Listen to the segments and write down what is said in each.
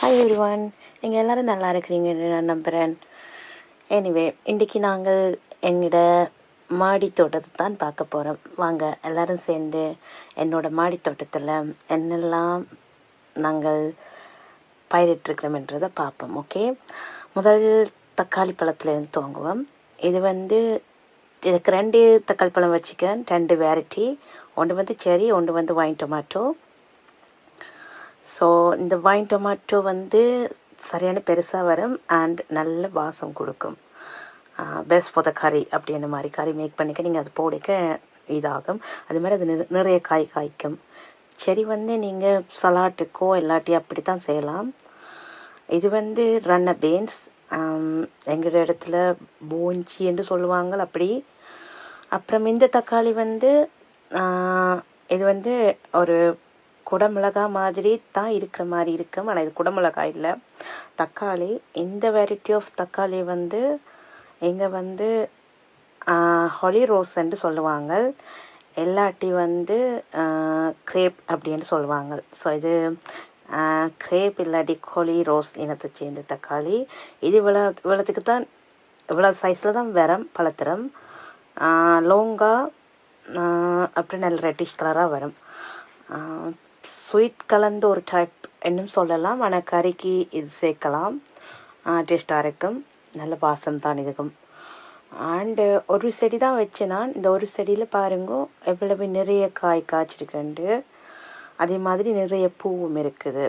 Hi everyone, நீங்கள் எல்லோரும் நல்லா இருக்கிறீங்கன்னு நான் நம்புகிறேன். எனிவே, இன்றைக்கி நாங்கள் எங்களோட மாடி தோட்டத்தை தான் பார்க்க போகிறோம். வாங்க எல்லோரும் சேர்ந்து என்னோடய மாடி தோட்டத்தில் என்னெல்லாம் நாங்கள் பயிரிட்டிருக்கிறோம்ன்றதை பார்ப்போம். ஓகே, முதல் தக்காளி பழத்துலேருந்து துவங்குவோம். இதுக்கு 2 தக்காளி பழம் வச்சுக்கேன், 2 வெரைட்டி. ஒன்று செரி, ஒன்று வைன் டொமேட்டோ. ஸோ இந்த வைன் டொமேட்டோ சரியான பெருசாக வரும் அண்ட் நல்ல வாசம் கொடுக்கும். பெஸ்ட் ஃபார் த கறி அப்படின்ற மாதிரி கறி மேக் பண்ணிக்க நீங்கள் அது போடிக்க இதாகும். அது மாதிரி அது நிறைய காய்க்கும். செரி நீங்கள் சலாட்டுக்கோ இல்லாட்டி அப்படி தான் செய்யலாம். இது ரன்ன பீன்ஸ், எங்கள் இடத்துல போஞ்சி என்று சொல்லுவாங்க அப்படி. அப்புறம் இந்த தக்காளி இது ஒரு குடமிளகா மாதிரி தான் இருக்கிற மாதிரி இருக்கும். ஆனால் இது குடமிளகாய் இல்லை, தக்காளி. இந்த வெரைட்டி ஆஃப் தக்காளி இங்கே ஹாலி ரோஸ் என்று சொல்லுவாங்க, எல்லாட்டி கிரேப் அப்படின்னு சொல்லுவாங்க. ஸோ இது கிரேப் இல்லாட்டி ஹாலி ரோஸ் இனத்தை சேர்ந்த தக்காளி. இது இவ்வளோத்துக்கு தான், இவ்வளோ சைஸில் தான் வரும் பழத்திரம். லோங்கா அப்படி நல்ல ரெட்டிஷ் கலராக வரும். ஸ்வீட் கலந்த ஒரு டைப் என்னும் சொல்லலாம். ஆனால் கறிக்கு இது சேர்க்கலாம், டேஸ்ட்டாக இருக்கும். நல்ல வாசம் தான் இதுக்கும். அண்டு ஒரு செடி தான் வச்சேன் நான். இந்த ஒரு செடியில் பாருங்க எவ்வளவு நிறைய காய் காய்ச்சிருக்கண்டு, அதே மாதிரி நிறைய பூவும் இருக்குது.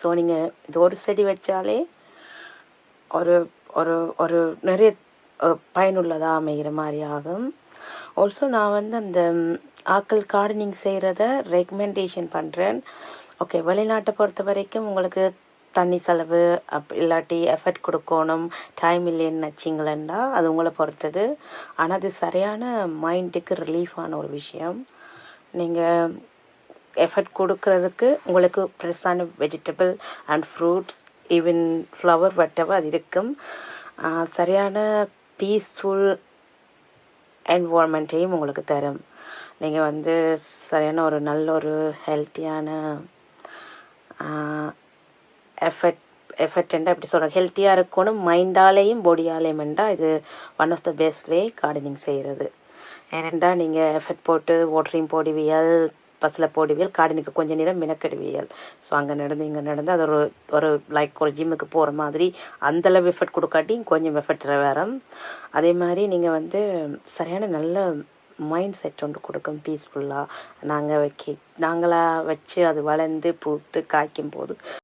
ஸோ நீங்கள் இது ஒரு செடி வச்சாலே ஒரு ஒரு ஒரு நிறைய பயனுள்ளதாக அமைகிற மாதிரி ஆகும். ஆல்சோ நான் அந்த ஆக்கள் கார்டனிங் செய்கிறத ரெக்கமெண்டேஷன் பண்ணுறேன். ஓகே, வெளிநாட்டை பொறுத்த வரைக்கும் உங்களுக்கு தண்ணி செலவு இல்லாட்டி எஃபர்ட் கொடுக்கணும், டைம் இல்லைன்னு வச்சிங்களேன்டா அது உங்களை பொறுத்தது. ஆனால் அது சரியான மைண்டுக்கு ரிலீஃபான ஒரு விஷயம். நீங்கள் எஃபர்ட் கொடுக்கறதுக்கு உங்களுக்கு ஃப்ரெஷ்ஷான vegetable and fruits, even flower வட்டவோ அது இருக்கும். சரியான பீஸ்ஃபுல் என்வால்மெண்ட்டையும் உங்களுக்கு தரும். நீங்கள் சரியான ஒரு நல்ல ஒரு ஹெல்த்தியான எஃபர்ட்ண்டா எப்படி சொல்கிறேன், ஹெல்த்தியாக இருக்கணும் மைண்டாலேயும் பாடியாலேயும்ண்டா இது one of the best way gardening செய்கிறது. ஏனெண்டா நீங்கள் எஃபர்ட் போட்டு வாட்டரிங் போடுவியல், பஸ்ஸில் போடுவியல், கார்டனுக்கு கொஞ்சம் நேரம் மினக்கெடுவியல். ஸோ அங்கே நடந்து இங்கே நடந்து அது ஒரு லைக் ஒரு ஜிம்முக்கு போகிற மாதிரி அந்தளவு எஃபர்ட் கொடுக்காட்டி கொஞ்சம் எஃபர்ட் வரும். அதே மாதிரி நீங்கள் சரியான நல்ல மைண்ட் செட் ஒன்று கொடுக்கும், பீஸ்ஃபுல்லாக. நாங்களாக வச்சு அது வளர்ந்து பூத்து காய்க்கும் போது